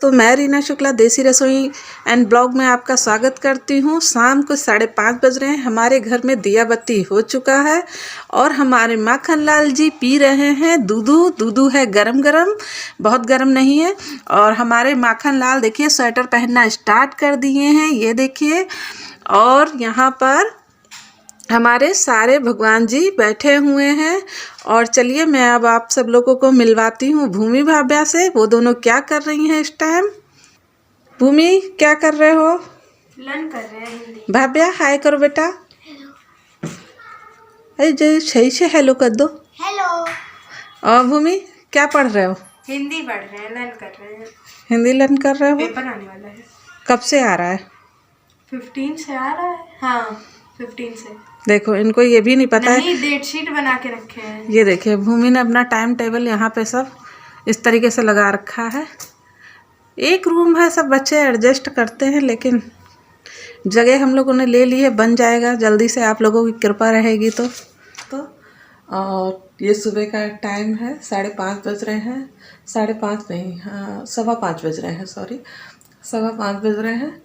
तो मैं रीना शुक्ला देसी रसोई एंड ब्लॉग में आपका स्वागत करती हूँ। शाम को 5:30 बज रहे हैं। हमारे घर में दिया बत्ती हो चुका है और हमारे माखन लाल जी पी रहे हैं दूधू है गरम गरम, बहुत गरम नहीं है। और हमारे माखन लाल देखिए स्वेटर पहनना स्टार्ट कर दिए हैं, ये देखिए। और यहाँ पर हमारे सारे भगवान जी बैठे हुए हैं। और चलिए मैं अब आप सब लोगों को मिलवाती हूँ भूमि भाभ्या से। वो दोनों क्या कर रही हैं इस टाइम। भूमि क्या कर रहे हो? लर्न कर रहे हैं हिंदी। भाभ्या हाय करो बेटा। अरे जो सही से हेलो कर दो। हेलो। और भूमि क्या पढ़ रहे हो? हिंदी पढ़ रहे हैं, लर्न कर रहे हैं। हिंदी लर्न कर रहे हो? पेपर आने वाला है। कब से आ रहा है? 15 से आ रहा है। हाँ 15 से। देखो इनको ये भी नहीं पता है। नहीं, डेट शीट बना के रखे हैं। ये देखिए भूमि ने अपना टाइम टेबल यहाँ पे सब इस तरीके से लगा रखा है। एक रूम है, सब बच्चे एडजस्ट करते हैं, लेकिन जगह हम लोगों ने ले ली है, बन जाएगा जल्दी से, आप लोगों की कृपा रहेगी तो। और ये सुबह का टाइम है, 5:30 बज रहे हैं। 5:30 नहीं, हाँ 5:15 बज रहे हैं, सॉरी 5:15 बज रहे हैं।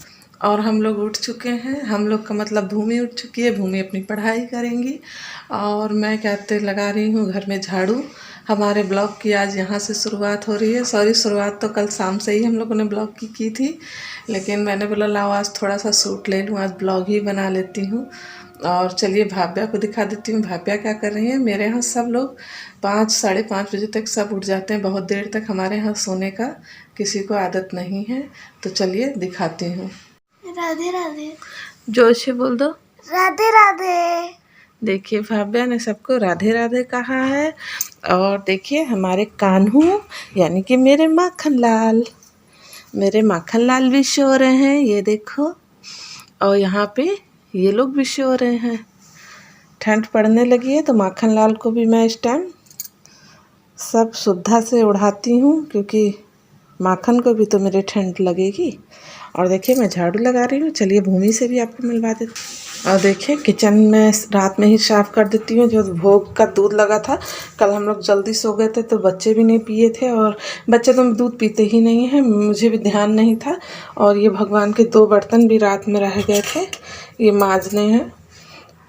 और हम लोग उठ चुके हैं। हम लोग का मतलब भूमि उठ चुकी है। भूमि अपनी पढ़ाई करेंगी और मैं कहते लगा रही हूँ घर में झाड़ू। हमारे ब्लॉग की आज यहाँ से शुरुआत हो रही है। सॉरी, शुरुआत तो कल शाम से ही हम लोगों ने ब्लॉग की थी, लेकिन मैंने बोला लाओ आज थोड़ा सा शूट ले लूँ, आज ब्लॉग ही बना लेती हूँ। और चलिए भाभ्या को दिखा देती हूँ भाभ्या क्या कर रही है। मेरे यहाँ सब लोग 5 साढ़े 5 बजे तक सब उठ जाते हैं। बहुत देर तक हमारे यहाँ सोने का किसी को आदत नहीं है। तो चलिए दिखाती हूँ। राधे राधे। जोर से बोल दो। राधे राधे। देखिए भाभ्या ने सबको राधे राधे कहा है। और देखिए हमारे कान्हू यानी कि मेरे माखन लाल भी सो रहे हैं, ये देखो। और यहाँ पे ये लोग भी सो रहे हैं। ठंड पड़ने लगी है तो माखन लाल को भी मैं इस टाइम सब सुविधा से उड़ाती हूँ, क्योंकि माखन को भी तो मेरे ठंड लगेगी। और देखिए मैं झाड़ू लगा रही हूँ। चलिए भूमि से भी आपको मिलवा देती हूँ। और देखिए किचन में रात में ही साफ़ कर देती हूँ। जो भोग का दूध लगा था, कल हम लोग जल्दी सो गए थे तो बच्चे भी नहीं पिए थे, और बच्चे तो दूध पीते ही नहीं हैं, मुझे भी ध्यान नहीं था। और ये भगवान के 2 बर्तन भी रात में रह गए थे, ये मांजने हैं,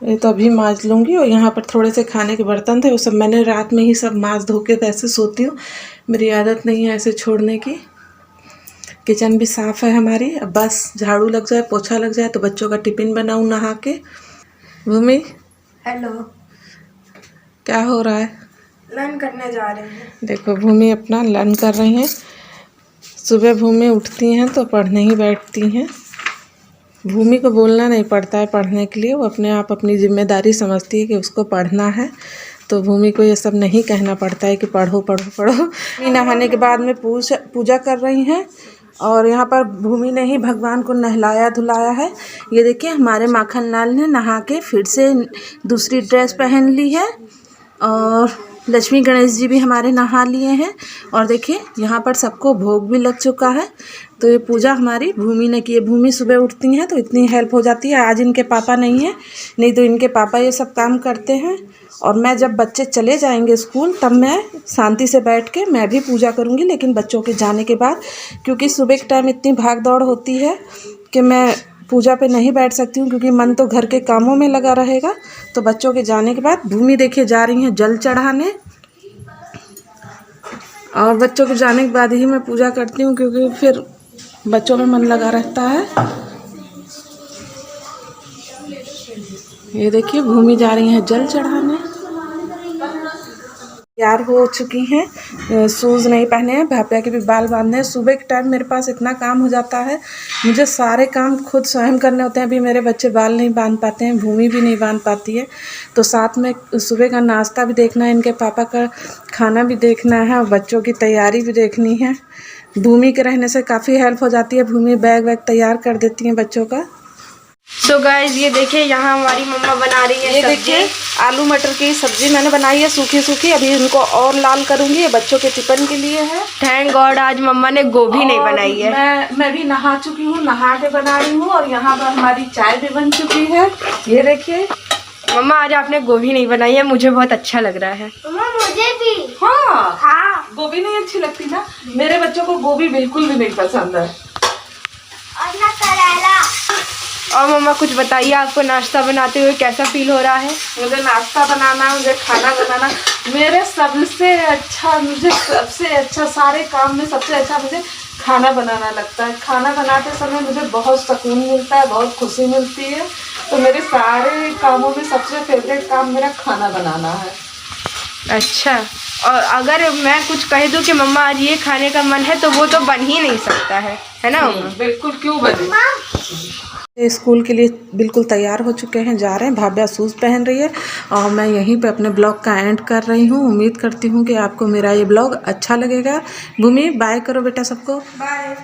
ये तो अभी मांज लूँगी। और यहाँ पर थोड़े से खाने के बर्तन थे, वो सब मैंने रात में ही सब मांज धो के ऐसे सोती हूँ। मेरी आदत नहीं है ऐसे छोड़ने की। किचन भी साफ़ है हमारी। अब बस झाड़ू लग जाए, पोछा लग जाए तो बच्चों का टिफ़िन बनाऊँ नहा के। भूमि हेलो। क्या हो रहा है? लर्न करने जा रहे हैं। देखो भूमि अपना लर्न कर रही हैं। सुबह भूमि उठती हैं तो पढ़ने ही बैठती हैं। भूमि को बोलना नहीं पड़ता है पढ़ने के लिए, वो अपने आप अपनी जिम्मेदारी समझती है कि उसको पढ़ना है। तो भूमि को ये सब नहीं कहना पड़ता है कि पढ़ो पढ़ो पढ़ो। नहाने के बाद में पूजा कर रही हैं। और यहाँ पर भूमि ने ही भगवान को नहलाया धुलाया है। ये देखिए हमारे माखन लाल ने नहा के फिर से दूसरी ड्रेस पहन ली है। और लक्ष्मी गणेश जी भी हमारे नहा लिए हैं। और देखिए यहाँ पर सबको भोग भी लग चुका है। तो ये पूजा हमारी भूमि ने की है। भूमि सुबह उठती हैं तो इतनी हेल्प हो जाती है। आज इनके पापा नहीं है, नहीं तो इनके पापा ये सब काम करते हैं। और मैं जब बच्चे चले जाएंगे स्कूल तब मैं शांति से बैठ के मैं भी पूजा करूँगी, लेकिन बच्चों के जाने के बाद, क्योंकि सुबह के टाइम इतनी भाग दौड़ होती है कि मैं पूजा पे नहीं बैठ सकती हूँ, क्योंकि मन तो घर के कामों में लगा रहेगा। तो बच्चों के जाने के बाद भूमि देखिए जा रही हैं जल चढ़ाने। और बच्चों के जाने के बाद ही मैं पूजा करती हूँ, क्योंकि फिर बच्चों में मन लगा रहता है। ये देखिए भूमि जा रही हैं जल चढ़ाने। तैयार हो चुकी हैं, शूज़ नहीं पहने हैं, भाभ्या के भी बाल बांधने हैं। सुबह के टाइम मेरे पास इतना काम हो जाता है, मुझे सारे काम खुद स्वयं करने होते हैं। अभी मेरे बच्चे बाल नहीं बांध पाते हैं, भूमि भी नहीं बांध पाती है, तो साथ में सुबह का नाश्ता भी देखना है, इनके पापा का खाना भी देखना है, और बच्चों की तैयारी भी देखनी है। भूमि के रहने से काफ़ी हेल्प हो जाती है। भूमि बैग वैग तैयार कर देती हैं बच्चों का। सो गाइस ये देखिए यहाँ हमारी मम्मा बना रही है। ये देखिए आलू मटर की सब्जी मैंने बनाई है सूखी सूखी। अभी इनको और लाल करूंगी, ये बच्चों के टिफिन के लिए है। थैंक गॉड आज मम्मा ने गोभी नहीं बनाई है। मैं भी नहा चुकी हूँ, नहा के बना रही हूँ। और यहाँ पर हमारी चाय भी बन चुकी है, ये देखिए। मम्मा आज आपने गोभी नहीं बनाई है, मुझे बहुत अच्छा लग रहा है। मुझे भी। हाँ गोभी नहीं अच्छी लगती ना, मेरे बच्चों को गोभी बिल्कुल भी नहीं पसंद है। और ना करेला। और मम्मा कुछ बताइए, आपको नाश्ता बनाते हुए कैसा फील हो रहा है? मुझे नाश्ता बनाना, मुझे खाना बनाना, मुझे सबसे अच्छा सारे काम में सबसे अच्छा मुझे खाना बनाना लगता है। खाना बनाते समय मुझे बहुत सुकून मिलता है, बहुत खुशी मिलती है। तो मेरे सारे कामों में सबसे फेवरेट काम मेरा खाना बनाना है। अच्छा, और अगर मैं कुछ कह दूं कि मम्मा आज ये खाने का मन है तो वो तो बन ही नहीं सकता है ना मम्मा? बिल्कुल, क्यों बने। स्कूल के लिए बिल्कुल तैयार हो चुके हैं, जा रहे हैं। भाव्या शूज़ पहन रही है और मैं यहीं पे अपने ब्लॉग का एंड कर रही हूँ। उम्मीद करती हूँ कि आपको मेरा ये ब्लॉग अच्छा लगेगा। भूमि बाय करो बेटा सबको। बाय।